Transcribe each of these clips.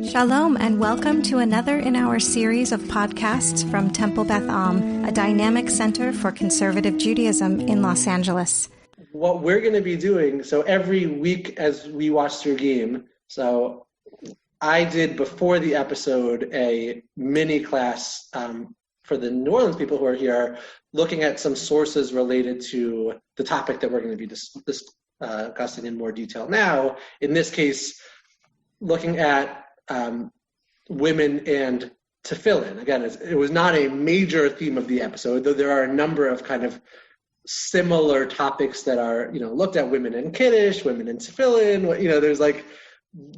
Shalom and welcome to another in our series of podcasts from Temple Beth Am, a dynamic center for conservative Judaism in Los Angeles. What we're going to be doing, so every week as we watch Srugim, so I did before the episode a mini class for the New Orleans people who are here, looking at some sources related to the topic that we're going to be discussing in more detail now. In this case, looking at women and Tefillin. Again, it was not a major theme of the episode, though there are a number of kind of similar topics that are, looked at: women in Kiddush, women in Tefillin. There's like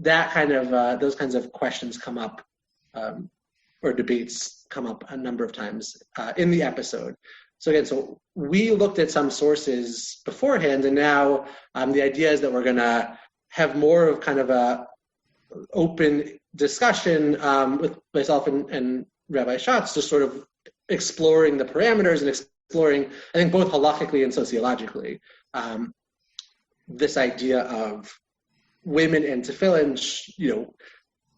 that kind of, those kinds of questions come up, or debates come up a number of times in the episode. So again, we looked at some sources beforehand, and now the idea is that we're going to have more of kind of a open discussion with myself and Rabbi Schatz, just sort of exploring the parameters and exploring, I think, both halakhically and sociologically, this idea of women and tefillin.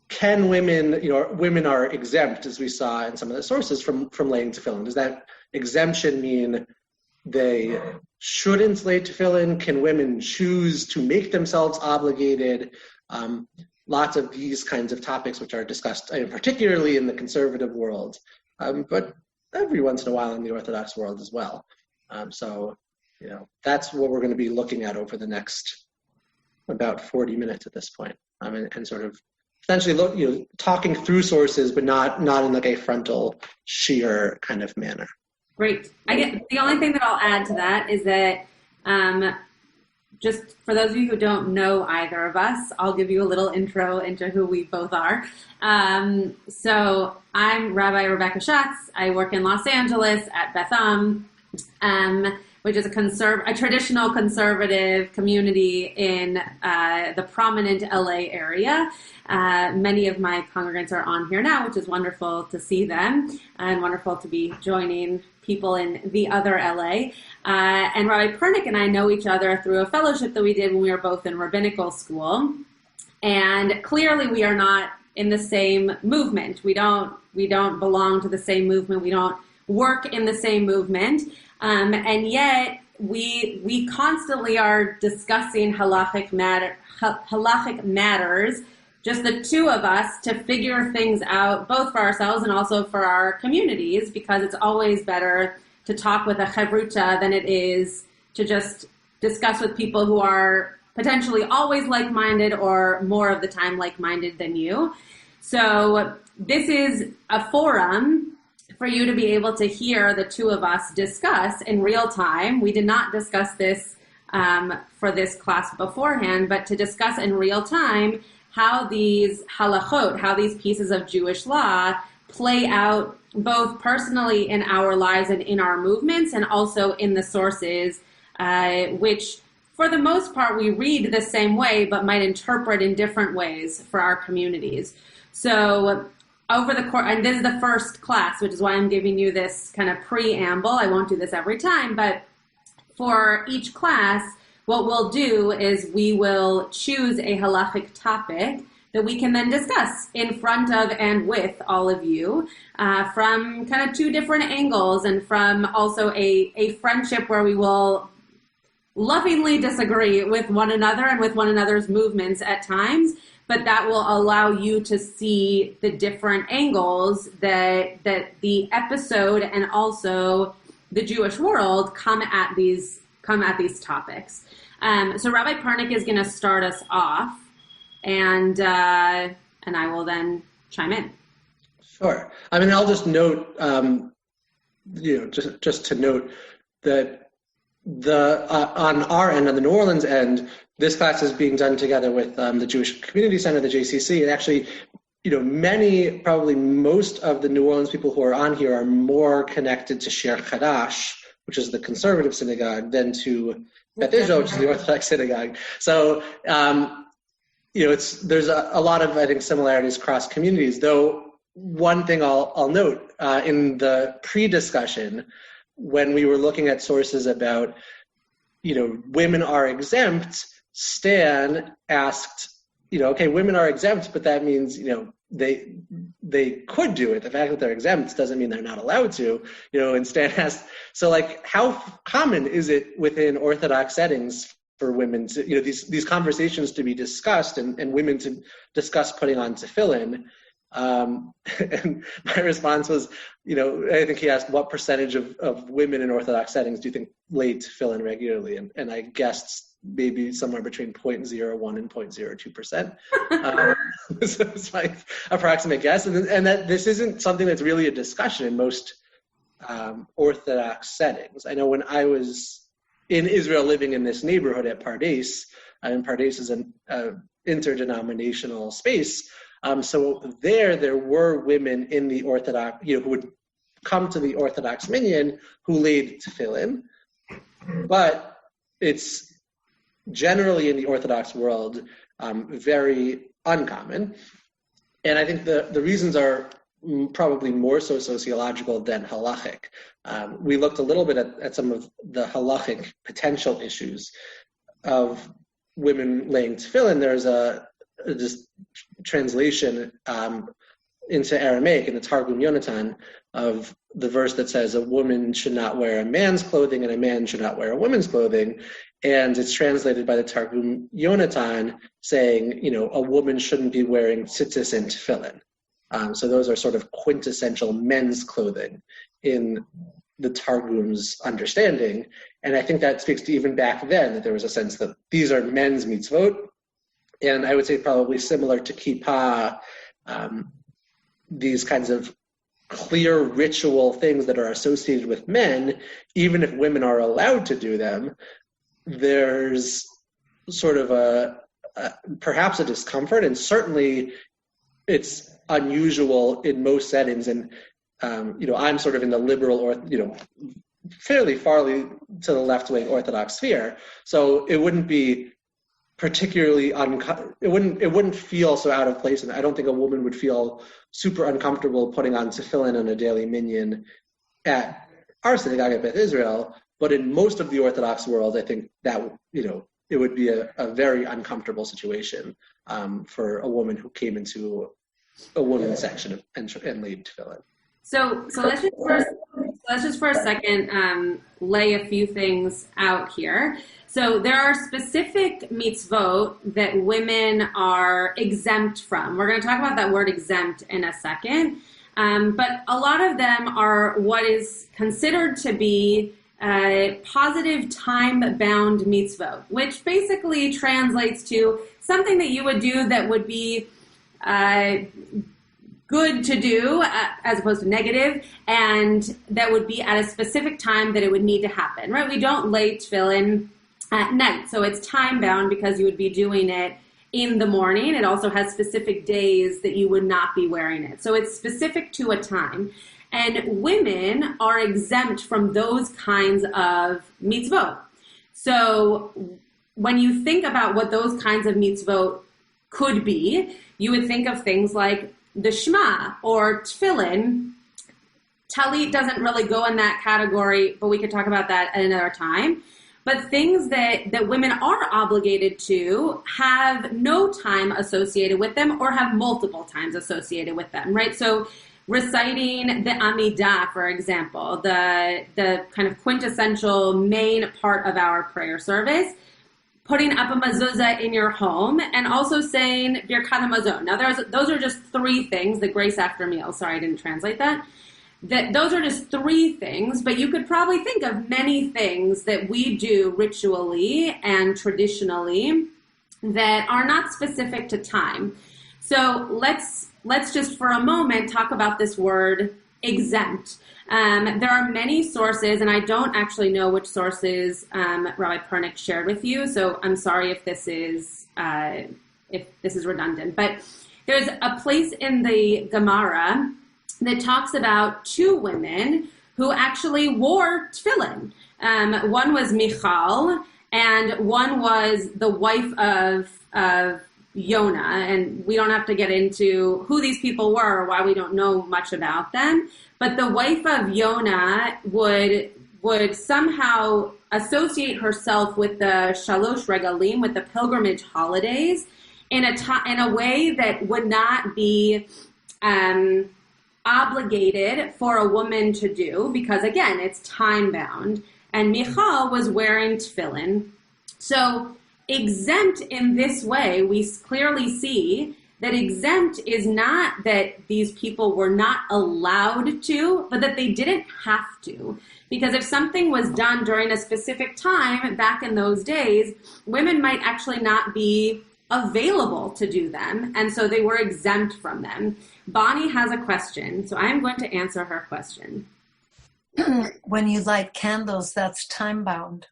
Can women, women are exempt, as we saw in some of the sources, from laying tefillin. Does that exemption mean they shouldn't lay tefillin? Can women choose to make themselves obligated? Lots of these kinds of topics which are discussed, particularly in the conservative world, but every once in a while in the Orthodox world as well. That's what we're going to be looking at over the next about 40 minutes at this point, and sort of essentially talking through sources, but not in like a frontal, sheer kind of manner. Great. The only thing that I'll add to that is that just for those of you who don't know either of us, I'll give you a little intro into who we both are. So I'm Rabbi Rebecca Schatz. I work in Los Angeles at Beth Am, which is a traditional conservative community in the prominent LA area. Many of my congregants are on here now, which is wonderful to see them and wonderful to be joining people in the other LA. And Rabbi Pernick and I know each other through a fellowship that we did when we were both in rabbinical school. And clearly we are not in the same movement. We don't belong to the same movement. We don't work in the same movement. And yet we constantly are discussing halachic matters, just the two of us, to figure things out, both for ourselves and also for our communities, because it's always better to talk with a chavruta than it is to just discuss with people who are potentially always like-minded or more of the time like-minded than you. So this is a forum for you to be able to hear the two of us discuss in real time. We did not discuss this for this class beforehand, but to discuss in real time how these halachot, how these pieces of Jewish law play out both personally in our lives and in our movements, and also in the sources, which for the most part we read the same way, but might interpret in different ways for our communities. So over the course, and this is the first class, which is why I'm giving you this kind of preamble. I won't do this every time, but for each class, what we'll do is we will choose a halachic topic that we can then discuss in front of and with all of you from kind of two different angles, and from also a friendship where we will lovingly disagree with one another and with one another's movements at times, but that will allow you to see the different angles that the episode and also the Jewish world come at these topics. So Rabbi Pernick is going to start us off, and I will then chime in. Sure. I'll just note, just to note that on our end, on the New Orleans end, this class is being done together with the Jewish Community Center, the JCC, and actually, probably most of the New Orleans people who are on here are more connected to Sher Chadash, which is the conservative synagogue, than to Beth Israel, which is the Orthodox synagogue. So, there's a lot of, I think, similarities across communities. Though one thing I'll note in the pre-discussion, when we were looking at sources about, women are exempt, Stan asked, okay, women are exempt, but that means, they could do it. The fact that they're exempt doesn't mean they're not allowed to, and Stan asked, so like, how common is it within Orthodox settings for women to, these conversations to be discussed and women to discuss putting on tefillin? And my response was, I think he asked, what percentage of women in Orthodox settings do you think lay tefillin regularly? And I guessed maybe somewhere between 0.01 and 0.02%. So it's my approximate guess. And that this isn't something that's really a discussion in most Orthodox settings. I know when I was in Israel living in this neighborhood at Pardes, and Pardes is an interdenominational space, so there were women in the Orthodox, who would come to the Orthodox minyan who laid tefillin, but it's generally in the Orthodox world very uncommon. And I think the reasons are probably more so sociological than halachic. We looked a little bit at some of the halachic potential issues of women laying tefillin. There's this translation into Aramaic in the Targum Yonatan of the verse that says a woman should not wear a man's clothing and a man should not wear a woman's clothing. And it's translated by the Targum Yonatan saying, a woman shouldn't be wearing tzitzis and tefillin. So those are sort of quintessential men's clothing in the Targum's understanding. And I think that speaks to even back then that there was a sense that these are men's mitzvot. And I would say probably similar to kippah, these kinds of clear ritual things that are associated with men, even if women are allowed to do them, there's sort of perhaps a discomfort, and certainly it's unusual in most settings. And I'm sort of in the liberal or fairly farly to the left-wing Orthodox sphere, so it wouldn't be particularly it wouldn't feel so out of place, and I don't think a woman would feel super uncomfortable putting on tefillin on a daily minyan at our synagogue at Beth Israel. But in most of the Orthodox world, I think that it would be a very uncomfortable situation for a woman who came into a women's section and laid tefillin. So let's just for a second lay a few things out here. So there are specific mitzvot that women are exempt from. We're going to talk about that word exempt in a second. But a lot of them are what is considered to be positive time-bound mitzvot, which basically translates to something that you would do that would be good to do as opposed to negative, and that would be at a specific time that it would need to happen, right? We don't lay tefillin at night, so it's time-bound because you would be doing it in the morning. It also has specific days that you would not be wearing it. So it's specific to a time. And women are exempt from those kinds of mitzvot. So when you think about what those kinds of mitzvot could be, you would think of things like the Shema or tefillin. Talit doesn't really go in that category, but we could talk about that at another time. But things that women are obligated to have no time associated with them or have multiple times associated with them, right? So reciting the Amidah, for example, the kind of quintessential main part of our prayer service, putting up a mezuzah in your home, and also saying Birkat HaMazon. Now, those are just three things, the grace after meal. Sorry, I didn't translate that. Those are just three things, but you could probably think of many things that we do ritually and traditionally that are not specific to time. So let's just for a moment talk about this word exempt. There are many sources, and I don't actually know which sources Rabbi Pernick shared with you, so I'm sorry if this is redundant. But there's a place in the Gemara that talks about two women who actually wore tefillin. One was Michal, and one was the wife of Yonah, and we don't have to get into who these people were or why we don't know much about them, but the wife of Yonah would somehow associate herself with the Shalosh Regalim, with the pilgrimage holidays, in a way that would not be obligated for a woman to do, because again, it's time bound. And Michal was wearing tefillin. So exempt in this way, we clearly see that exempt is not that these people were not allowed to, but that they didn't have to. Because if something was done during a specific time back in those days, women might actually not be available to do them, and so they were exempt from them. Bonnie has a question, so I'm going to answer her question. When you light candles, that's time-bound.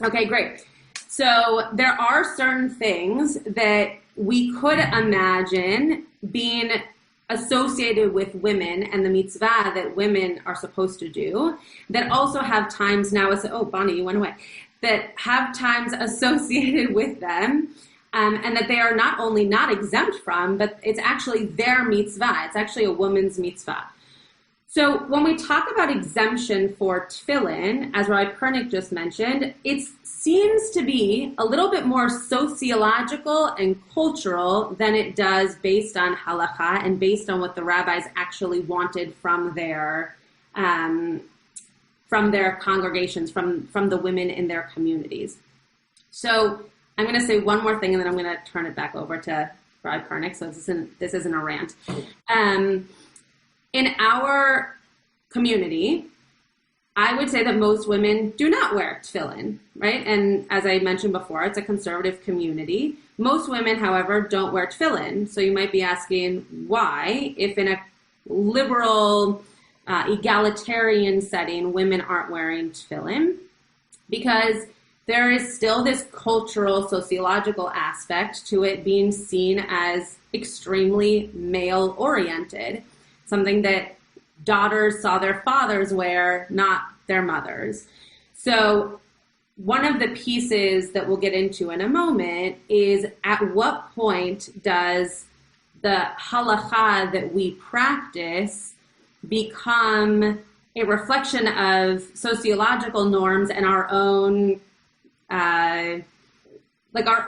Okay, great. So there are certain things that we could imagine being associated with women and the mitzvah that women are supposed to do that also have times now, oh, Bonnie, you went away, that have times associated with them. And that they are not only not exempt from, but it's actually their mitzvah. It's actually a woman's mitzvah. So when we talk about exemption for tefillin, as Rabbi Pernick just mentioned, it seems to be a little bit more sociological and cultural than it does based on halakha and based on what the rabbis actually wanted from their congregations, from the women in their communities. So I'm going to say one more thing, and then I'm going to turn it back over to Rabbi Pernick, so this isn't a rant. In our community, I would say that most women do not wear tefillin, right? And as I mentioned before, it's a conservative community. Most women, however, don't wear tefillin. So you might be asking why, if in a liberal, egalitarian setting, women aren't wearing tefillin. Because there is still this cultural, sociological aspect to it being seen as extremely male-oriented, something that daughters saw their fathers wear, not their mothers. So one of the pieces that we'll get into in a moment is at what point does the halakha that we practice become a reflection of sociological norms and our own our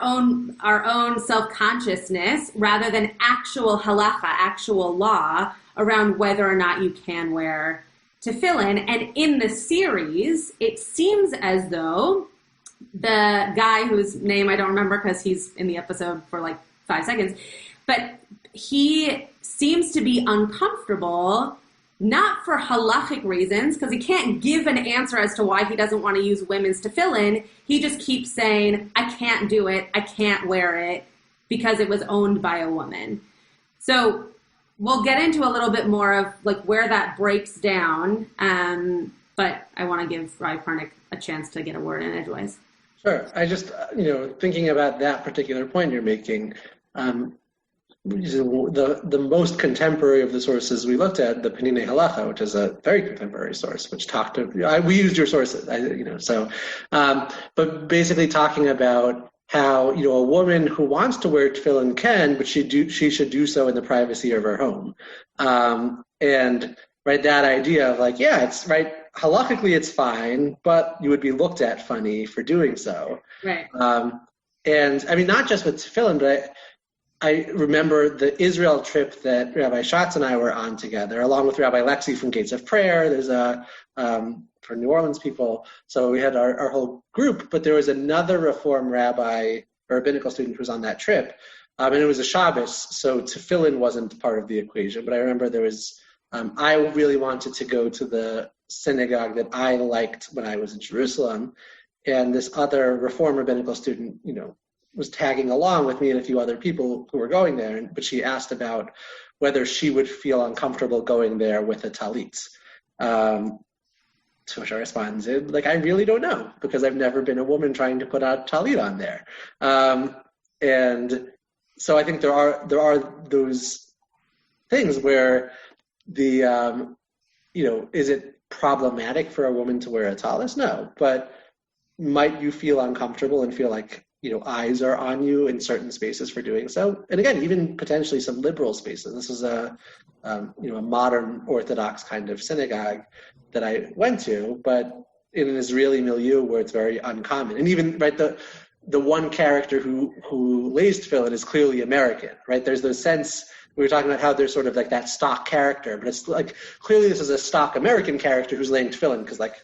own self-consciousness rather than actual halacha, actual law around whether or not you can wear tefillin. And in the series, it seems as though the guy whose name I don't remember because he's in the episode for like 5 seconds, but he seems to be uncomfortable, not for halachic reasons, because he can't give an answer as to why he doesn't want to use women's tefillin. He just keeps saying, I can't do it, I can't wear it, because it was owned by a woman. So we'll get into a little bit more of like where that breaks down, but I want to give Rabbi Pernick a chance to get a word in edgeways. Sure. I just, thinking about that particular point you're making, the most contemporary of the sources we looked at, the Penine Halacha, which is a very contemporary source, which talked to, we used your sources, but basically talking about how, a woman who wants to wear tefillin can, but she should do so in the privacy of her home. And right, that idea of like, yeah, it's right, halachically it's fine, but you would be looked at funny for doing so. Right. And I mean, not just with tefillin, but I remember the Israel trip that Rabbi Schatz and I were on together, along with Rabbi Lexi from Gates of Prayer. There's for New Orleans people. So we had our whole group, but there was another Reform rabbi or rabbinical student who was on that trip. And it was a Shabbos, so tefillin wasn't part of the equation. But I remember there was, I really wanted to go to the synagogue that I liked when I was in Jerusalem. And this other Reform rabbinical student, was tagging along with me and a few other people who were going there, but she asked about whether she would feel uncomfortable going there with a talit. To which I responded, I really don't know, because I've never been a woman trying to put a talit on there. And so I think there are those things where the, is it problematic for a woman to wear a talis? No, but might you feel uncomfortable and feel like, eyes are on you in certain spaces for doing so? And again, even potentially some liberal spaces. This is a modern Orthodox kind of synagogue that I went to, but in an Israeli milieu where it's very uncommon. And even, right, the one character who lays tefillin is clearly American, right? There's the sense, we were talking about how there's sort of like that stock character, but it's like clearly this is a stock American character who's laying tefillin, because like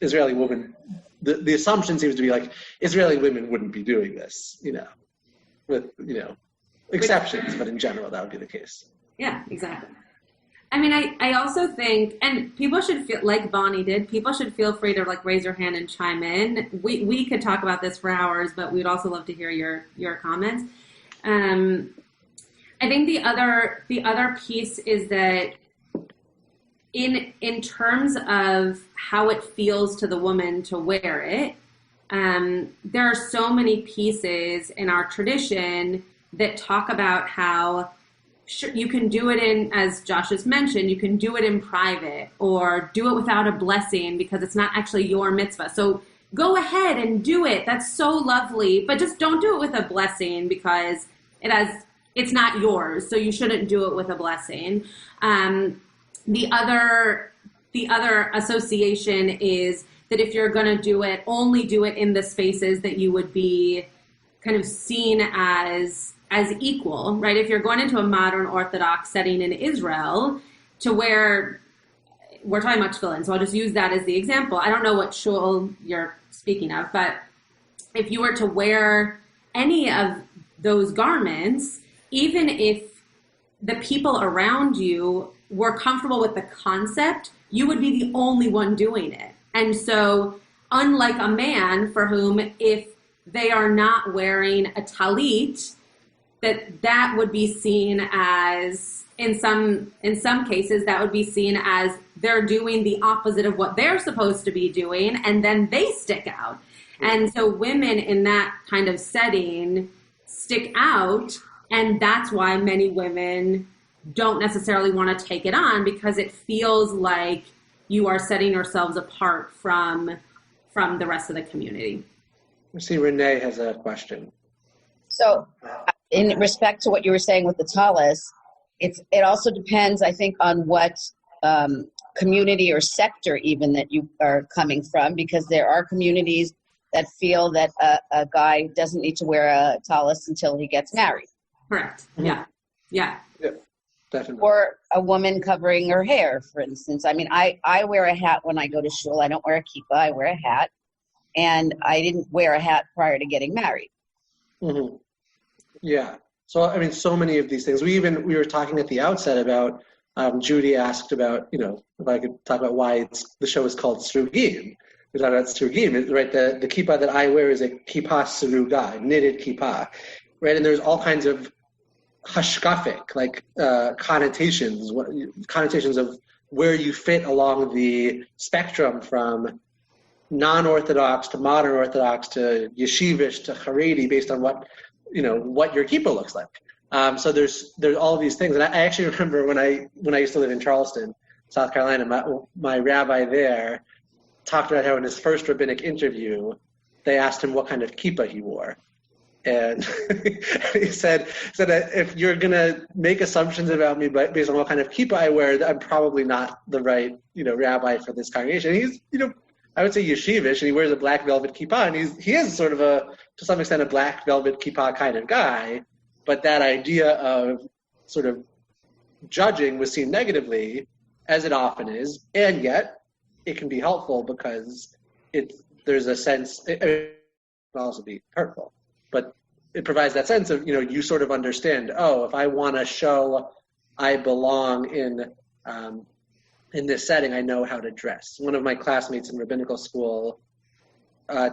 Israeli women, the assumption seems to be like Israeli women wouldn't be doing this, with, exceptions, but in general that would be the case. Yeah, exactly. I mean, I also think, and people should feel, like Bonnie did, people should feel free to like raise your hand and chime in. We could talk about this for hours, but we'd also love to hear your comments. I think the other piece is that in terms of how it feels to the woman to wear it, there are so many pieces in our tradition that talk about how you can do it in, as Josh has mentioned, you can do it in private or do it without a blessing because it's not actually your mitzvah. So go ahead and do it. That's so lovely, but just don't do it with a blessing because it's not yours. So you shouldn't do it with a blessing. The other association is that if you're going to do it, only do it in the spaces that you would be kind of seen as equal, right? If you're going into a modern Orthodox setting in Israel to where we're talking about tefillin, so I'll just use that as the example. I don't know what shul you're speaking of, but if you were to wear any of those garments, even if the people around you were comfortable with the concept, you would be the only one doing it. And so unlike a man for whom if they are not wearing a talit, that would be seen as, in some cases, that would be seen as they're doing the opposite of what they're supposed to be doing, and then they stick out. And so women in that kind of setting stick out, and that's why many women don't necessarily want to take it on, because it feels like you are setting yourselves apart from the rest of the community. I see Renee has a question. So in respect to what you were saying with the talis, it also depends, I think, on what community or sector even that you are coming from, because there are communities that feel that a guy doesn't need to wear a talis until he gets married. Correct. Mm-hmm. Yeah. Definitely. Or a woman covering her hair, for instance. I mean, I wear a hat when I go to shul. I don't wear a kippah. I wear a hat. And I didn't wear a hat prior to getting married. Mm-hmm. Yeah. So, I mean, so many of these things. We were talking at the outset about, Judy asked about, if I could talk about why the show is called Srugim. We talked about Srugim, right? The kippah that I wear is a kippah sruga, knitted kippah, right? And there's all kinds of hashkafic, like connotations of where you fit along the spectrum from non-Orthodox to modern Orthodox to yeshivish to Haredi, based on what your kippah looks like. So there's all these things, and I actually remember when I used to live in Charleston, South Carolina, my rabbi there talked about how in his first rabbinic interview they asked him what kind of kippah he wore. And he said that if you're going to make assumptions about me based on what kind of kippah I wear, I'm probably not the right, rabbi for this congregation. And he's, I would say yeshivish, and he wears a black velvet kippah, and he is sort of to some extent, a black velvet kippah kind of guy. But that idea of sort of judging was seen negatively, as it often is, and yet it can be helpful because there's a sense, it can also be hurtful. But it provides that sense of, you sort of understand, if I want to show I belong in this setting, I know how to dress. One of my classmates in rabbinical school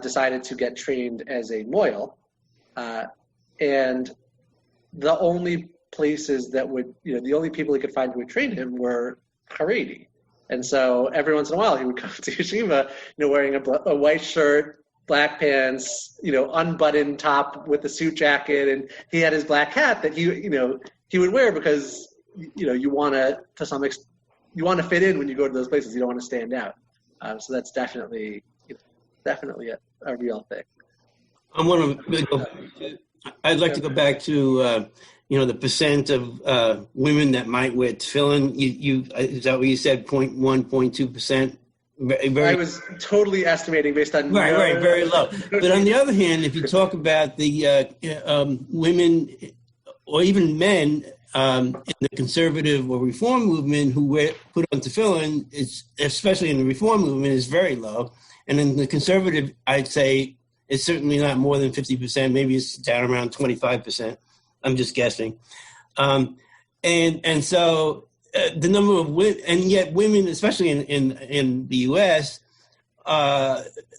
decided to get trained as a moil, and the only places that would, the only people he could find who would train him were Haredi. And so every once in a while he would come to yeshiva, wearing a white shirt, black pants, unbuttoned top with a suit jacket, and he had his black hat that he would wear because you want to fit in when you go to those places. You don't want to stand out. So that's definitely a real thing. I'd like to go back to the percent of women that might wear tefillin. Is that what you said? 0.1, 0.2%? I was totally estimating based on right, very low. But on the other hand, if you talk about the women or even men in the conservative or reform movement who put on tefillin, especially in the reform movement, is very low. And in the conservative, I'd say it's certainly not more than 50%. Maybe it's down around 25%. I'm just guessing. And so the number of women, and yet women, especially in the U.S.,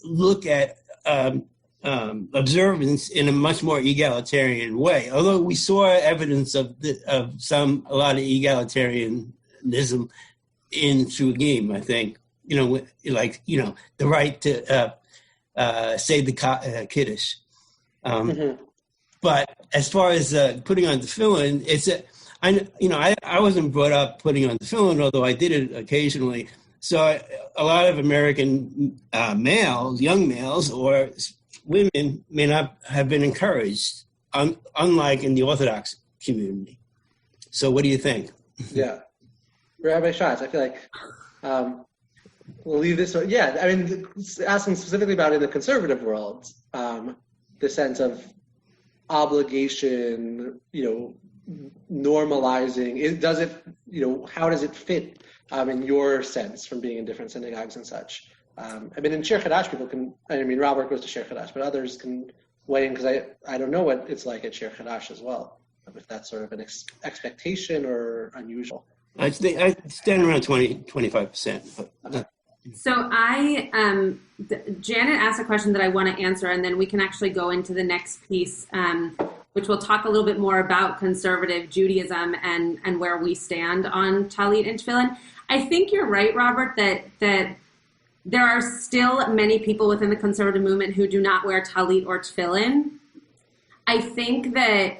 look at observance in a much more egalitarian way. Although we saw evidence of a lot of egalitarianism in Srugim, I think. The right to say the Kiddush. But as far as putting on tefillin, I wasn't brought up putting on tefillin, although I did it occasionally. So a lot of American males, young males, or women may not have been encouraged, unlike in the Orthodox community. So what do you think? Yeah. Rabbi Schatz, I feel like we'll leave this. Yeah, I mean, asking specifically about in the conservative world, the sense of obligation, normalizing. How does it fit in your sense from being in different synagogues and such? In Shir Chadash, Robert goes to Shir Chadash, but others can weigh in because I don't know what it's like at Shir Chadash as well, if that's sort of an expectation or unusual. I stand around 25%. So Janet asked a question that I want to answer, and then we can actually go into the next piece, which will talk a little bit more about conservative Judaism and where we stand on Talit and Tefillin. I think you're right, Robert, that there are still many people within the conservative movement who do not wear Talit or Tefillin. I think that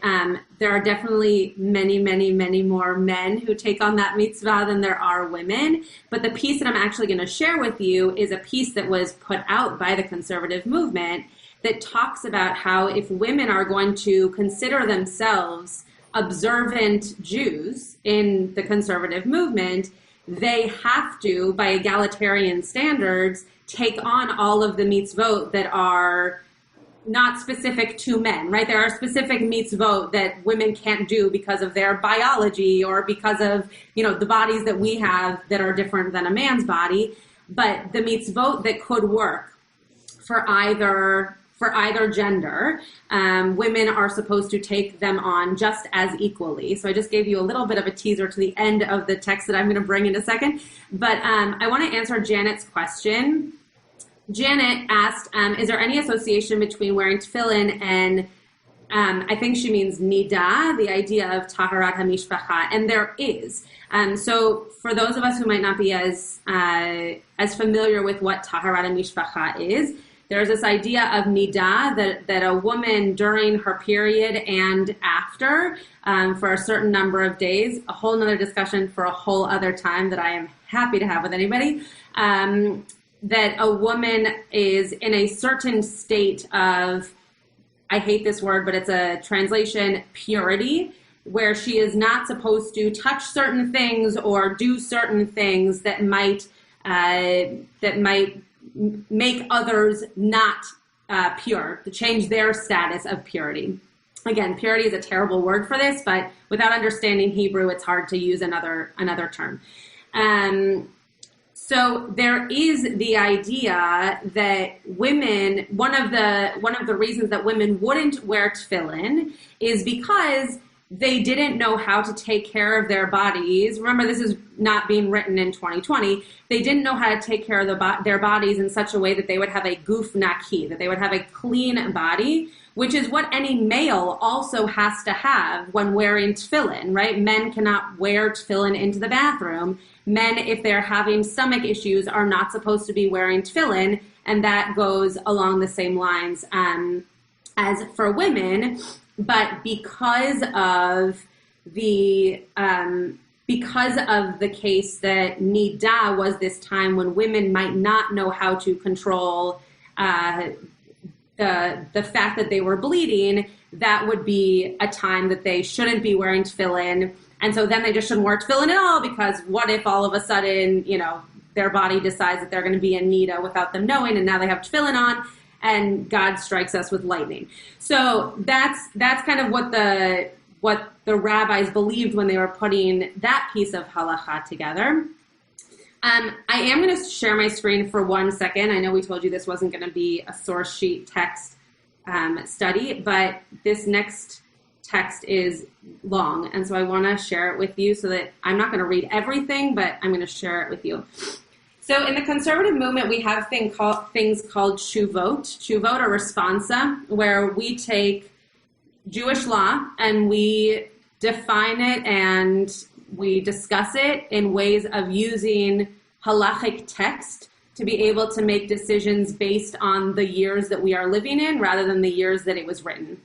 there are definitely many, many, many more men who take on that mitzvah than there are women. But the piece that I'm actually going to share with you is a piece that was put out by the conservative movement that talks about how if women are going to consider themselves observant Jews in the conservative movement, they have to, by egalitarian standards, take on all of the mitzvot that are not specific to men, right? There are specific mitzvot that women can't do because of their biology or because of, the bodies that we have that are different than a man's body. But the mitzvot that could work for either gender, women are supposed to take them on just as equally. So I just gave you a little bit of a teaser to the end of the text that I'm going to bring in a second. But I want to answer Janet's question. Janet asked, is there any association between wearing tefillin and, I think she means nida, the idea of taharat hamishpacha, and there is. So for those of us who might not be as familiar with what taharat hamishpacha is, there's this idea of nida, that a woman during her period and after, for a certain number of days, a whole nother discussion for a whole other time that I am happy to have with anybody, that a woman is in a certain state of, I hate this word, but it's a translation, purity, where she is not supposed to touch certain things or do certain things that might make others not pure, to change their status of purity. Again, purity is a terrible word for this, but without understanding Hebrew, it's hard to use another term. So there is the idea that women, one of the reasons that women wouldn't wear tefillin is because they didn't know how to take care of their bodies. Remember, this is not being written in 2020. They didn't know how to take care of their bodies in such a way that they would have a guf naki, that they would have a clean body, which is what any male also has to have when wearing tefillin, right? Men cannot wear tefillin into the bathroom. Men, if they're having stomach issues, are not supposed to be wearing tefillin, and that goes along the same lines as for women. But because of the case that nida was this time when women might not know how to control the fact that they were bleeding, that would be a time that they shouldn't be wearing tefillin. And so then they just shouldn't wear tefillin at all, because what if all of a sudden, their body decides that they're going to be in nida without them knowing, and now they have tefillin on, and God strikes us with lightning. So that's kind of what the rabbis believed when they were putting that piece of halacha together. I am going to share my screen for 1 second. I know we told you this wasn't going to be a source sheet text study, but this next text is long, and so I want to share it with you so that I'm not going to read everything, but I'm going to share it with you. So in the conservative movement, we have things called shuvot. Shuvot are responsa, where we take Jewish law and we define it and we discuss it in ways of using halachic text to be able to make decisions based on the years that we are living in rather than the years that it was written.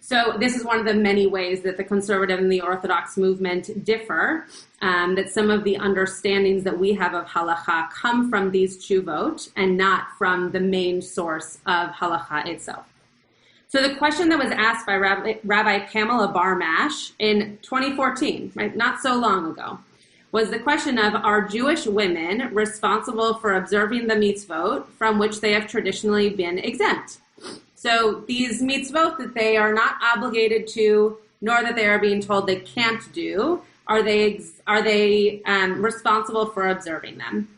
So this is one of the many ways that the conservative and the Orthodox movement differ, that some of the understandings that we have of halacha come from these tshuvot and not from the main source of halacha itself. So the question that was asked by Rabbi Pamela Barmash in 2014, right, not so long ago, was the question of, are Jewish women responsible for observing the mitzvot from which they have traditionally been exempt? So these mitzvot that they are not obligated to, nor that they are being told they can't do, are they responsible for observing them?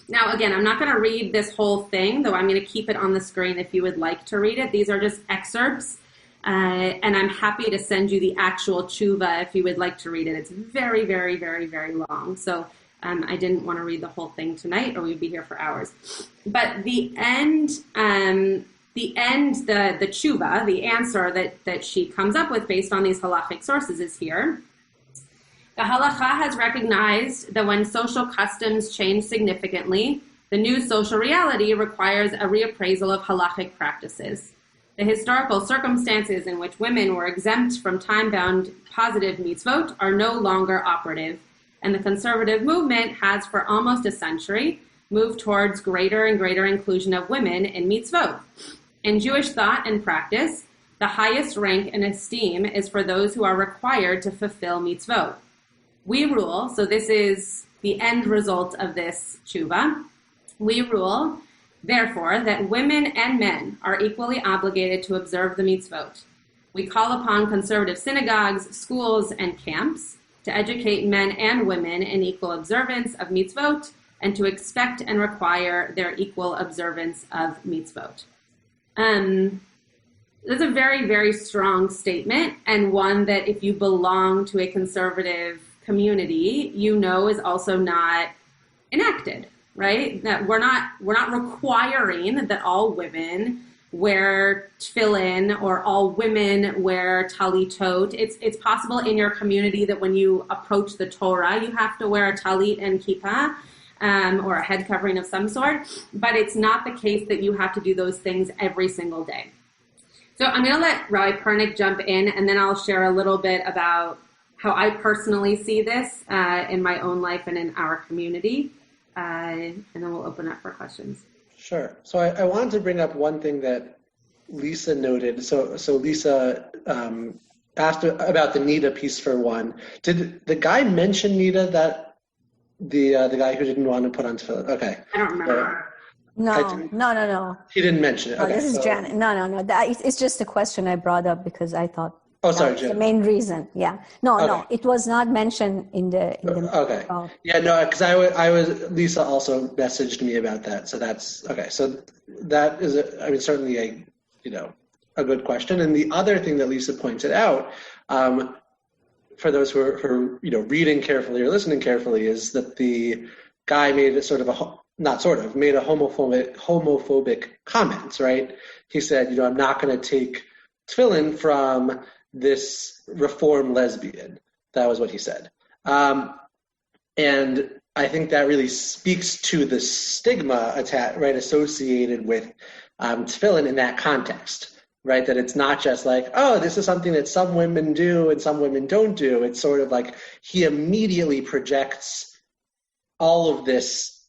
Now, again, I'm not going to read this whole thing, though I'm going to keep it on the screen if you would like to read it. These are just excerpts, and I'm happy to send you the actual tshuva if you would like to read it. It's very, very, very, very long, so I didn't want to read the whole thing tonight, or we'd be here for hours. But the tshuva, the answer that she comes up with based on these halachic sources is here. The halacha has recognized that when social customs change significantly, the new social reality requires a reappraisal of halachic practices. The historical circumstances in which women were exempt from time-bound positive mitzvot are no longer operative, and the conservative movement has for almost a century moved towards greater and greater inclusion of women in mitzvot. In Jewish thought and practice, the highest rank and esteem is for those who are required to fulfill mitzvot. We rule, so this is the end result of this tshuva, we rule, therefore, that women and men are equally obligated to observe the mitzvot. We call upon conservative synagogues, schools, and camps to educate men and women in equal observance of mitzvot and to expect and require their equal observance of mitzvot. That's a very, very strong statement, and one that if you belong to a conservative community, you know is also not enacted, right? That we're not requiring that all women wear tefillin or all women wear talitot. It's possible in your community that when you approach the Torah, you have to wear a talit and kippah, or a head covering of some sort, but it's not the case that you have to do those things every single day. So I'm going to let Rabbi Pernick jump in, and then I'll share a little bit about how I personally see this in my own life and in our community, and then we'll open up for questions. Sure. So I wanted to bring up one thing that Lisa noted. So Lisa asked about the nida piece for one. Did the guy mention nida, that the guy who didn't want to put on tefillin? Okay. I don't remember. No. He didn't mention it. Okay, this is Janet. No. It's just a question I brought up because I thought sorry, the main reason. Yeah. No, it was not mentioned in the okay. Oh. Yeah, no, because I was Lisa also messaged me about that. So that's okay. So that is certainly a good question. And the other thing that Lisa pointed out, for those who are reading carefully or listening carefully, is that the guy made a made a homophobic comment, right? He said, I'm not going to take tefillin from this reform lesbian. That was what he said. And I think that really speaks to the stigma associated with tefillin in that context, right? That it's not just like, oh, this is something that some women do and some women don't do. It's sort of like he immediately projects all of this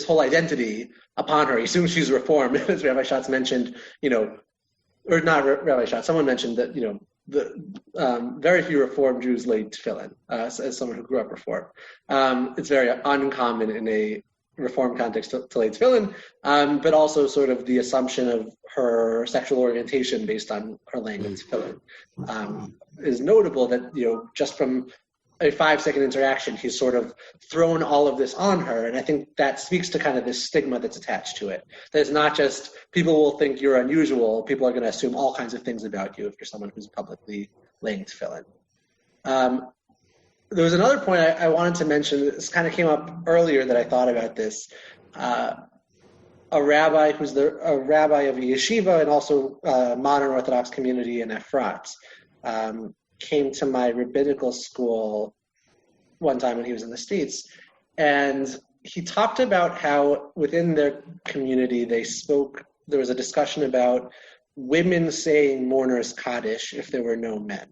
whole identity upon her. He assumes she's reformed, as Rabbi Schatz mentioned, or not Rabbi Schatz, someone mentioned that, the very few Reformed Jews laid tefillin, as someone who grew up Reformed. It's very uncommon in a Reform context to lay tefillin, but also sort of the assumption of her sexual orientation based on her laying of tefillin. Is notable that, just from a 5-second interaction, he's sort of thrown all of this on her. And I think that speaks to kind of this stigma that's attached to it. That it's not just people will think you're unusual. People are going to assume all kinds of things about you if you're someone who's publicly laying tefillin. There was another point I wanted to mention. This kind of came up earlier that I thought about this. A rabbi who's a rabbi of a yeshiva and also modern Orthodox community in Efrat, came to my rabbinical school one time when he was in the States. And he talked about how within their community there was a discussion about women saying mourner's Kaddish if there were no men.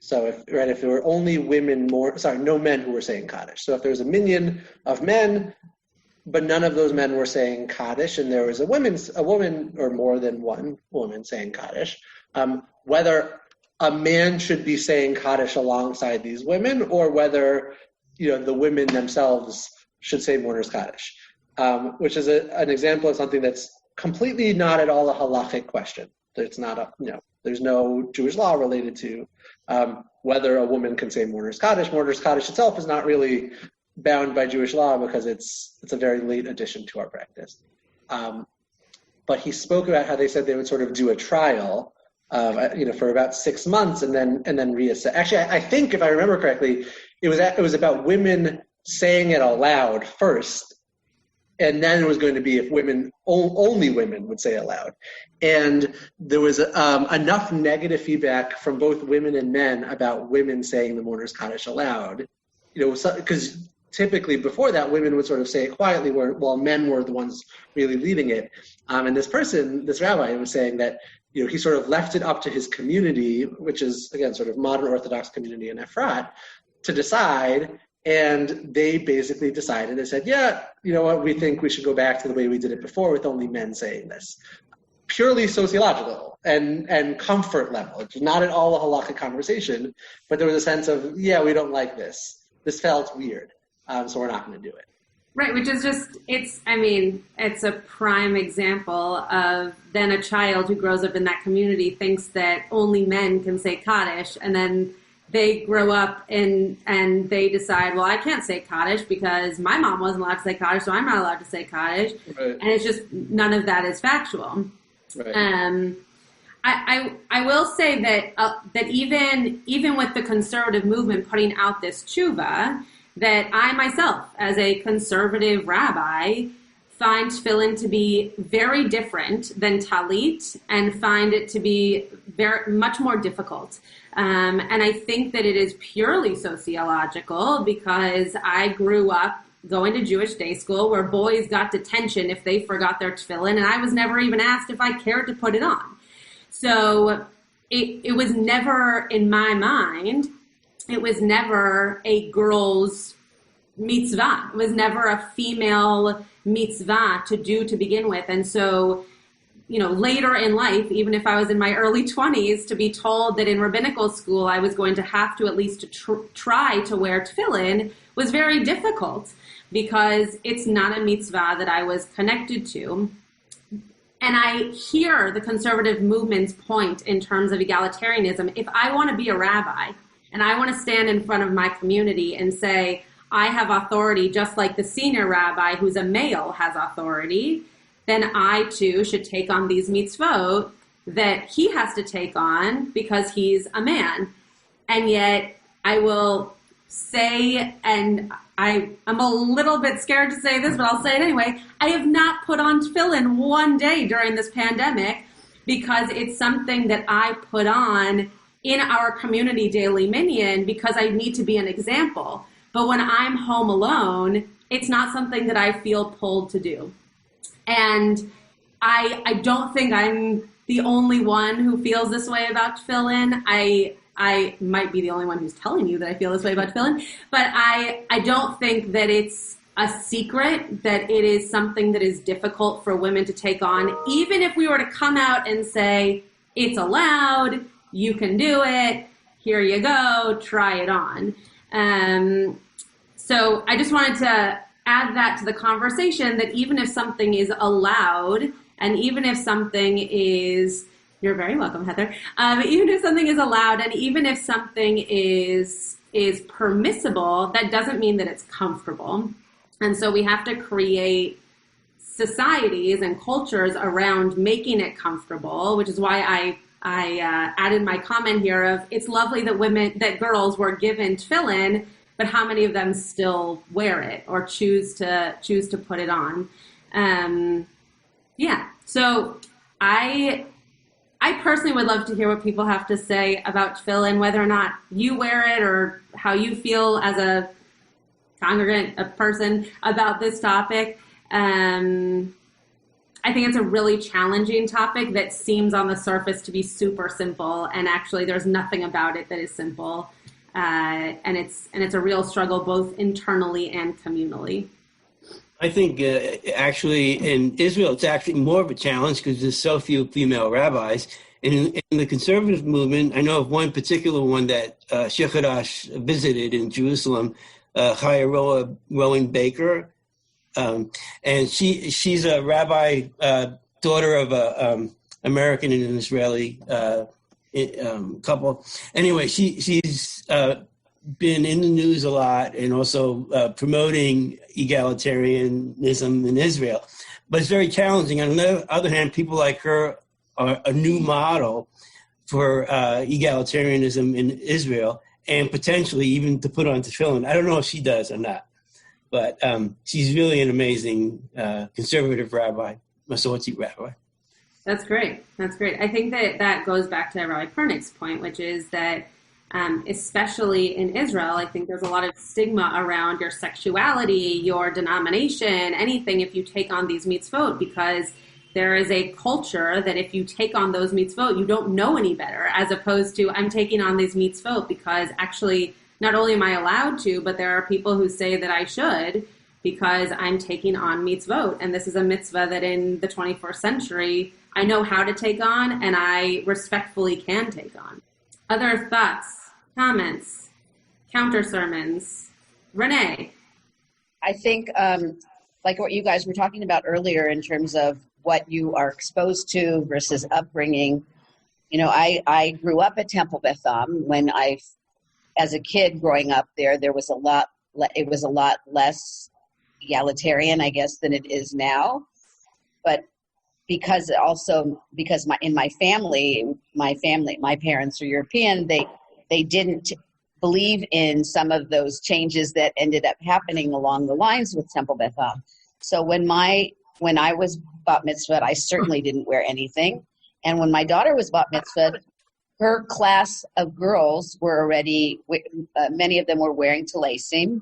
So if there were only no men who were saying Kaddish. So if there was a minyan of men, but none of those men were saying Kaddish, and there was a woman or more than one woman saying Kaddish, whether a man should be saying Kaddish alongside these women, or whether the women themselves should say mourner's Kaddish, which is an example of something that's completely not at all a halachic question. It's not there's no Jewish law related to whether a woman can say mourner's Kaddish. Mourner's Kaddish itself is not really bound by Jewish law because it's a very late addition to our practice. But he spoke about how they said they would sort of do a trial, for about 6 months and then reassess. Actually, I think if I remember correctly, it was about women saying it aloud first, and then it was going to be if only women would say it aloud. And there was enough negative feedback from both women and men about women saying the mourner's Kaddish aloud, because typically before that, women would sort of say it quietly, while men were the ones really leading it. And this rabbi, was saying that he sort of left it up to his community, which is, again, sort of modern Orthodox community in Efrat, to decide. And they basically decided, they said, yeah, you know what, we think we should go back to the way we did it before with only men saying this. Purely sociological and comfort level. It's not at all a halachic conversation, but there was a sense of, yeah, we don't like this. This felt weird, so we're not going to do it. Right, which is it's a prime example of then a child who grows up in that community thinks that only men can say Kaddish, and then they grow up and they decide, well, I can't say Kaddish because my mom wasn't allowed to say Kaddish, so I'm not allowed to say Kaddish. Right. And it's just, none of that is factual. Right. I will say that even with the conservative movement putting out this tshuva, that I myself, as a conservative rabbi, find tefillin to be very different than talit, and find it to be much more difficult. And I think that it is purely sociological, because I grew up going to Jewish day school where boys got detention if they forgot their tefillin, and I was never even asked if I cared to put it on. So it was never, in my mind, it was never a girl's mitzvah. It was never a female mitzvah to do to begin with. And so, later in life, even if I was in my early 20s, to be told that in rabbinical school I was going to have to at least try to wear tefillin was very difficult, because it's not a mitzvah that I was connected to. And I hear the conservative movement's point in terms of egalitarianism. If I want to be a rabbi and I want to stand in front of my community and say, I have authority just like the senior rabbi who's a male has authority, then I too should take on these mitzvot that he has to take on because he's a man. And yet I will say, and I'm a little bit scared to say this, but I'll say it anyway, I have not put on tefillin one day during this pandemic, because it's something that I put on in our community daily minyan because I need to be an example. But when I'm home alone, it's not something that I feel pulled to do. And I don't think I'm the only one who feels this way about tefillin. I might be the only one who's telling you that I feel this way about tefillin, but I don't think that it's a secret that it is something that is difficult for women to take on. Even if we were to come out and say, it's allowed, you can do it, here you go, try it on. So I just wanted to add that to the conversation, that even if something is allowed, and even if something is, you're very welcome, Heather, even if something is allowed, and even if something is permissible, that doesn't mean that it's comfortable. And so we have to create societies and cultures around making it comfortable, which is why I added my comment here of, it's lovely that girls were given tefillin, but how many of them still wear it or choose to put it on? So I personally would love to hear what people have to say about tefillin, whether or not you wear it or how you feel as a congregant, a person, about this topic. I think it's a really challenging topic that seems on the surface to be super simple, and actually there's nothing about it that is simple. And it's a real struggle both internally and communally. I think actually in Israel it's actually more of a challenge because there's so few female rabbis. In the conservative movement, I know of one particular one that Sheikh Hadash visited in Jerusalem, Chaya Rowan Baker. And she's a rabbi, daughter of a American and an Israeli couple. Anyway, she's been in the news a lot and also promoting egalitarianism in Israel. But it's very challenging. On the other hand, people like her are a new model for egalitarianism in Israel, and potentially even to put on tefillin. I don't know if she does or not. But she's really an amazing conservative rabbi, Masorti rabbi. That's great. That's great. I think that goes back to Rabbi Pernick's point, which is that especially in Israel, I think there's a lot of stigma around your sexuality, your denomination, anything if you take on these mitzvot, because there is a culture that if you take on those mitzvot, you don't know any better, as opposed to I'm taking on these mitzvot because actually not only am I allowed to, but there are people who say that I should because I'm taking on mitzvot. And this is a mitzvah that in the 21st century, I know how to take on and I respectfully can take on. Other thoughts, comments, counter sermons? Renee? I think like what you guys were talking about earlier in terms of what you are exposed to versus upbringing. You know, I grew up at Temple Beth Am. When as a kid growing up there was it was a lot less egalitarian, I guess, than it is now. But because in my family, my parents are European, they didn't believe in some of those changes that ended up happening along the lines with Temple Beth Am. So when I was bat mitzvah, I certainly didn't wear anything. And when my daughter was bat mitzvah, her class of girls were already, many of them were wearing telasim,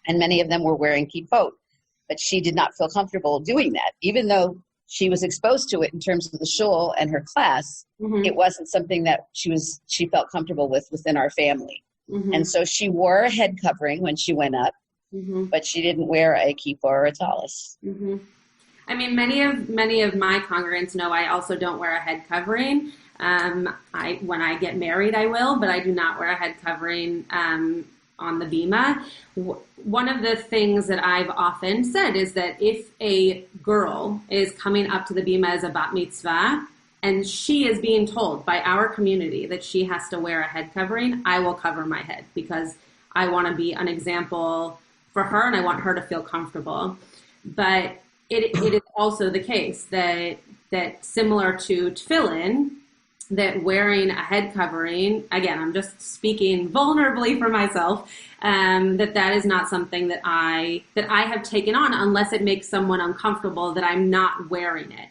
and many of them were wearing kippot. But she did not feel comfortable doing that. Even though she was exposed to it in terms of the shul and her class, it wasn't something that she felt comfortable with within our family. And so she wore a head covering when she went up, but she didn't wear a kippah or a talis. I mean, many of my congregants know I also don't wear a head covering. When I get married, I will, but I do not wear a head covering on the bima. One of the things that I've often said is that if a girl is coming up to the bima as a bat mitzvah, and she is being told by our community that she has to wear a head covering, I will cover my head because I want to be an example for her and I want her to feel comfortable. But it is also the case that similar to tefillin, that wearing a head covering, again, I'm just speaking vulnerably for myself, that is not something that I have taken on unless it makes someone uncomfortable that I'm not wearing it.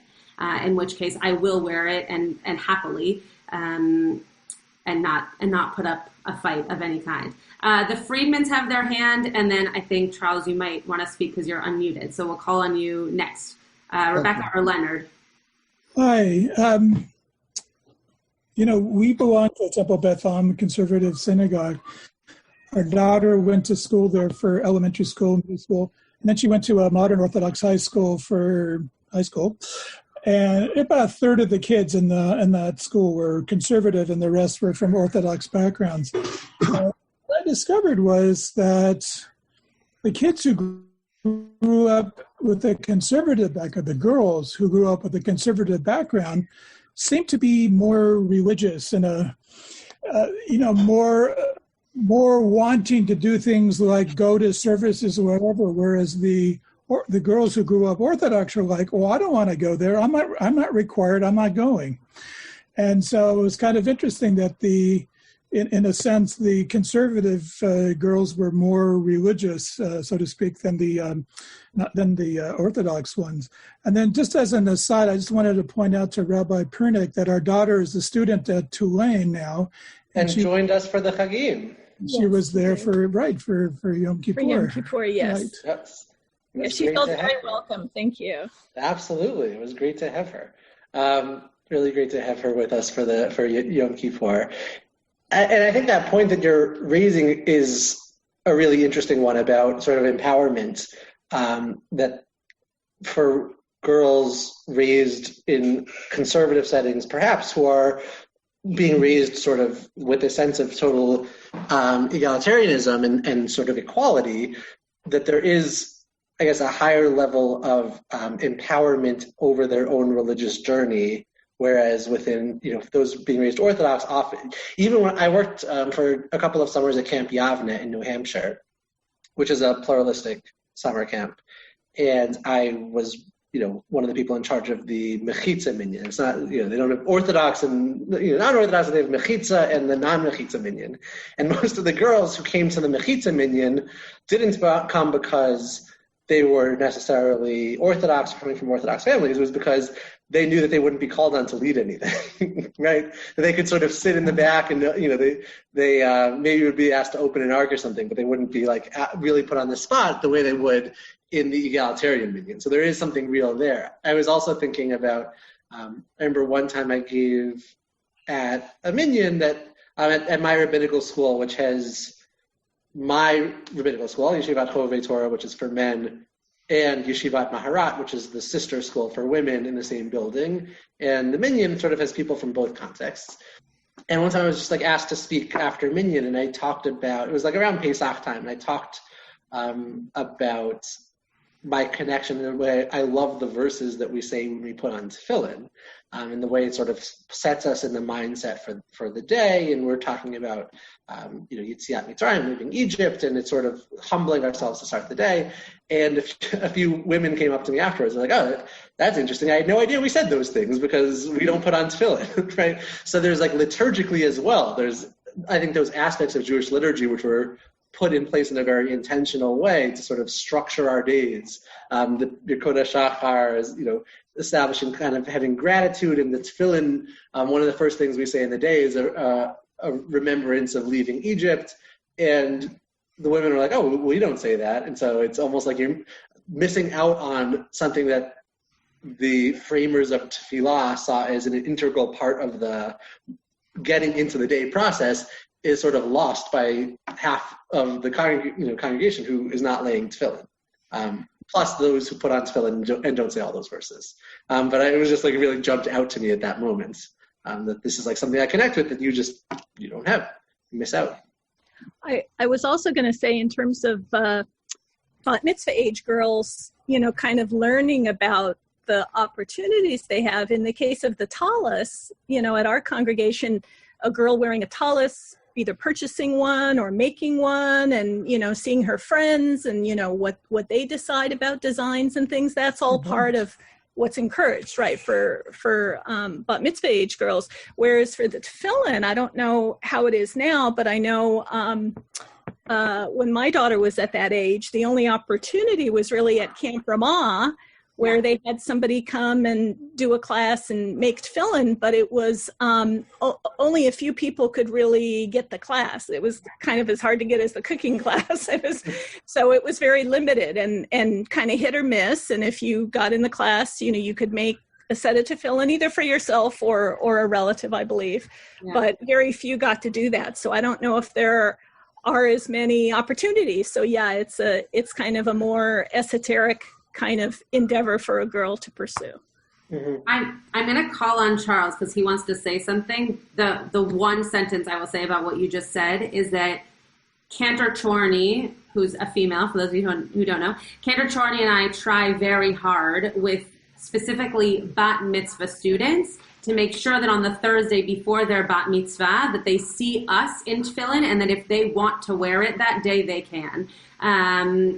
In which case I will wear it and happily, and not put up a fight of any kind. The Friedmans have their hand, and then I think, Charles, you might want to speak because you're unmuted. So we'll call on you next. Rebecca or Leonard. Hi. We belong to Temple Beth Am Conservative Synagogue. Our daughter went to school there for elementary school, middle school, and then she went to a modern Orthodox high school for high school. And about a third of the kids in that school were conservative, and the rest were from Orthodox backgrounds. What I discovered was that the kids who grew up with a conservative background, the girls who grew up with a conservative background, seemed to be more religious and more wanting to do things like go to services or whatever, whereas the girls who grew up Orthodox are like, well, I don't want to go there. I'm not required. I'm not going. And so it was kind of interesting that in a sense, the conservative girls were more religious, so to speak, than the Orthodox ones. And then, just as an aside, I just wanted to point out to Rabbi Pernick that our daughter is a student at Tulane now, and she joined us for the Chagim. She was there for Yom Kippur. For Yom Kippur, yes. Right. Yes. Yeah, she felt very welcome. Thank you. Absolutely, it was great to have her. Really great to have her with us for Yom Kippur. And I think that point that you're raising is a really interesting one about sort of empowerment, that for girls raised in conservative settings, perhaps, who are being raised sort of with a sense of total egalitarianism and sort of equality, that there is, I guess, a higher level of empowerment over their own religious journey. Whereas within, those being raised Orthodox, often, even when I worked for a couple of summers at Camp Yavne in New Hampshire, which is a pluralistic summer camp, and I was, one of the people in charge of the Mechitza minyan. It's not, they don't have Orthodox and non-Orthodox, they have Mechitza and the non-Mechitza minyan. And most of the girls who came to the Mechitza minyan didn't come because they were necessarily Orthodox, coming from Orthodox families. It was because they knew that they wouldn't be called on to lead anything, right? That they could sort of sit in the back and, they maybe would be asked to open an ark or something, but they wouldn't be like really put on the spot the way they would in the egalitarian minyan. So there is something real there. I was also thinking about, I remember one time I gave at a minyan that at my rabbinical school, which has my rabbinical school, Yeshivat Chovevei Torah, which is for men, and Yeshivat Maharat, which is the sister school for women in the same building. And the minyan sort of has people from both contexts. And one time I was just asked to speak after minyan, and I talked about, it was around Pesach time, and I talked about my connection in the way I love the verses that we say when we put on tefillin, and the way it sort of sets us in the mindset for the day. And we're talking about, Yetziat Mitzrayim, leaving Egypt, and it's sort of humbling ourselves to start the day. And a few women came up to me afterwards, and oh, that's interesting. I had no idea we said those things because we don't put on tefillin, right? So there's liturgically as well. There's, I think, those aspects of Jewish liturgy which were put in place in a very intentional way to sort of structure our days. The Birkot HaShachar is, establishing kind of having gratitude, and the tefillin, one of the first things we say in the day is a remembrance of leaving Egypt. And the women are like, oh, we don't say that. And so it's almost like you're missing out on something that the framers of tefillah saw as an integral part of the getting into the day process, is sort of lost by half of the congregation who is not laying tefillin, plus those who put on tefillin and don't say all those verses. But it was just really jumped out to me at that moment, that this is something I connect with that you don't have, you miss out. I was also going to say, in terms of bat mitzvah age girls, kind of learning about the opportunities they have. In the case of the tallis, at our congregation, a girl wearing a tallis, either purchasing one or making one, and seeing her friends and what they decide about designs and things, that's all part of what's encouraged, right, for bat mitzvah age girls. Whereas for the tefillin, I don't know how it is now, but I know when my daughter was at that age, the only opportunity was really at Camp Ramah, where they had somebody come and do a class and make tefillin, but it was only a few people could really get the class. It was kind of as hard to get as the cooking class. So it was very limited and kind of hit or miss. And if you got in the class, you could make a set of tefillin either for yourself or a relative, I believe. Yeah. But very few got to do that. So I don't know if there are as many opportunities. So yeah, it's kind of a more esoteric kind of endeavor for a girl to pursue. Mm-hmm. I'm going to call on Charles because he wants to say something. The one sentence I will say about what you just said is that Cantor Chorney, who's a female, for those of you who don't know, Kendra Chorney and I try very hard with specifically bat mitzvah students to make sure that on the Thursday before their bat mitzvah that they see us in tefillin, and that if they want to wear it that day, they can,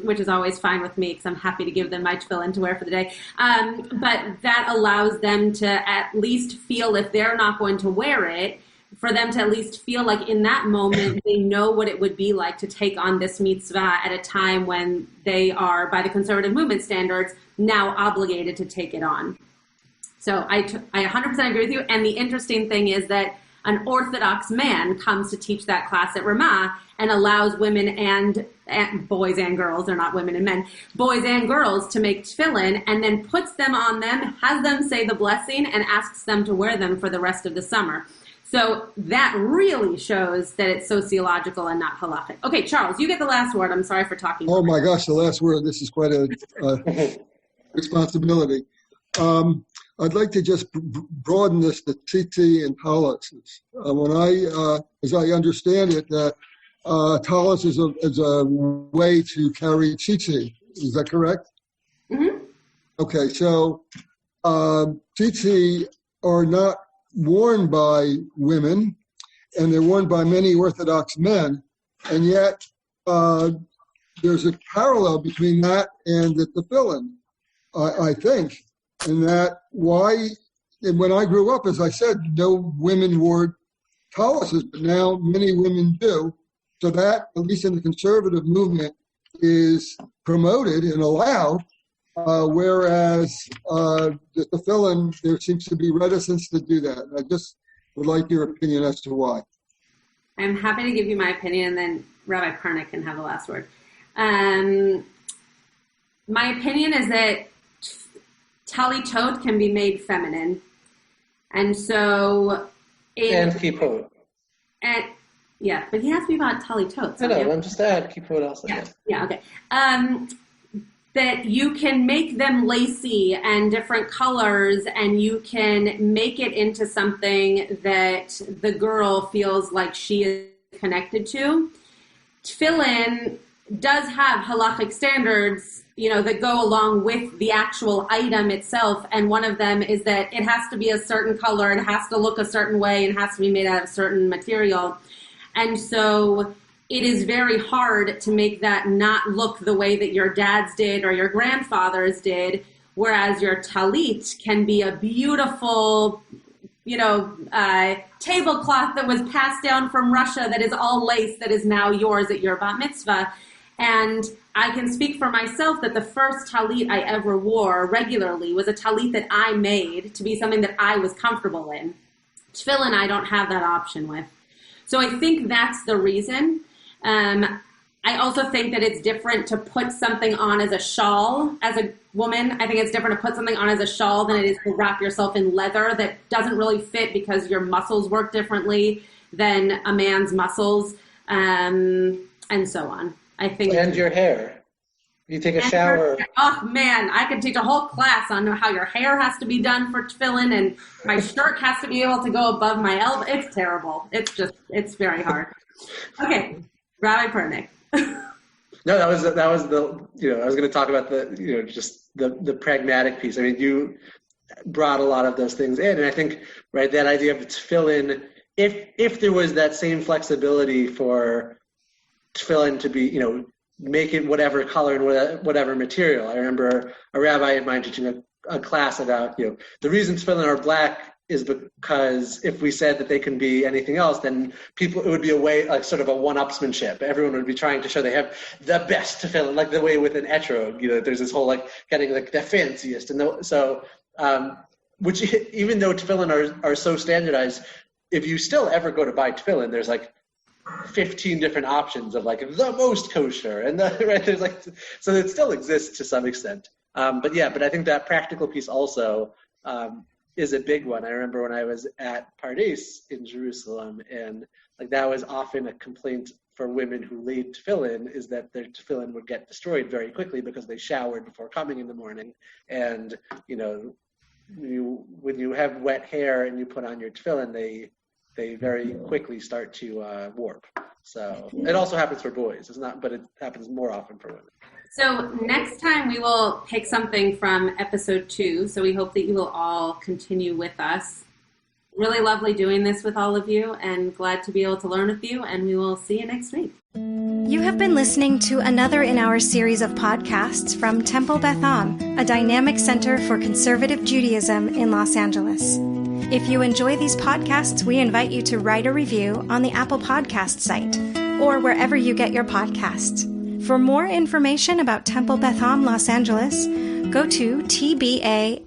which is always fine with me because I'm happy to give them my tefillin to wear for the day. But that allows them to at least feel, if they're not going to wear it, for them to at least feel like in that moment they know what it would be like to take on this mitzvah at a time when they are, by the conservative movement standards, now obligated to take it on. So I 100% agree with you. And the interesting thing is that an Orthodox man comes to teach that class at Ramah and allows women and boys and girls, they're not women and men, boys and girls to make tefillin, and then puts them on them, has them say the blessing, and asks them to wear them for the rest of the summer. So that really shows that it's sociological and not halachic. Okay, Charles, you get the last word. I'm sorry for talking. Oh my gosh, the last word. This is quite a responsibility. I'd like to just broaden this to TT and tallis. As I understand it, tallis is a way to carry TT. Is that correct? Mm-hmm. Okay, so TT are not worn by women, and they're worn by many Orthodox men, and yet there's a parallel between that and the tefillin, I think, in that and when I grew up, as I said, no women wore tallises, but now many women do, so that, at least in the conservative movement, is promoted and allowed, whereas the tefillin, there seems to be reticence to do that. I just would like your opinion as to why. I'm happy to give you my opinion, and then Rabbi Pernick can have the last word. My opinion is that talitot can be made feminine. And so... and kippot. And, yeah, but he asked me about talitot. So I know, I'm just add kippot also. Yeah, okay. That you can make them lacy and different colors, and you can make it into something that the girl feels like she is connected to. Tefillin does have halachic standards, that go along with the actual item itself, and one of them is that it has to be a certain color, it has to look a certain way, and it has to be made out of a certain material. And so it is very hard to make that not look the way that your dad's did or your grandfather's did, whereas your talit can be a beautiful, tablecloth that was passed down from Russia that is all lace that is now yours at your bat mitzvah. And I can speak for myself that the first talit I ever wore regularly was a talit that I made to be something that I was comfortable in. Tefillin I don't have that option with. So I think that's the reason. I also think that it's different to put something on as a shawl as a woman. I think it's different to put something on as a shawl than it is to wrap yourself in leather that doesn't really fit because your muscles work differently than a man's muscles, and so on. I think. And your hair. You take a shower. Oh man, I could teach a whole class on how your hair has to be done for tefillin, and my shirt has to be able to go above my elbow. It's terrible. It's very hard. Okay, Rabbi Pernick. No, that was the I was going to talk about the just the pragmatic piece. I mean, you brought a lot of those things in, and I think that idea of tefillin, if there was that same flexibility for tefillin to be make it whatever color and whatever material. I remember a rabbi of mine teaching a class about the reason tefillin are black is because if we said that they can be anything else, then it would be a way, like sort of a one-upsmanship. Everyone would be trying to show they have the best tefillin, like the way with an etrog, there's this whole getting the fanciest. And which even though tefillin are so standardized, if you still ever go to buy tefillin, there's 15 different options of the most kosher and there's so it still exists to some extent. But I think that practical piece also, is a big one. I remember when I was at Pardes in Jerusalem, and that was often a complaint for women who laid tefillin, is that their tefillin would get destroyed very quickly because they showered before coming in the morning. And when you have wet hair and you put on your tefillin, they very quickly start to warp. So it also happens for boys. It's not, but it happens more often for women. So next time we will pick something from episode 2. So we hope that you will all continue with us. Really lovely doing this with all of you, and glad to be able to learn with you, and we will see you next week. You have been listening to another in our series of podcasts from Temple Beth Am, a dynamic center for conservative Judaism in Los Angeles. If you enjoy these podcasts, we invite you to write a review on the Apple Podcast site or wherever you get your podcasts. For more information about Temple Beth Am Los Angeles, go to tbala.org.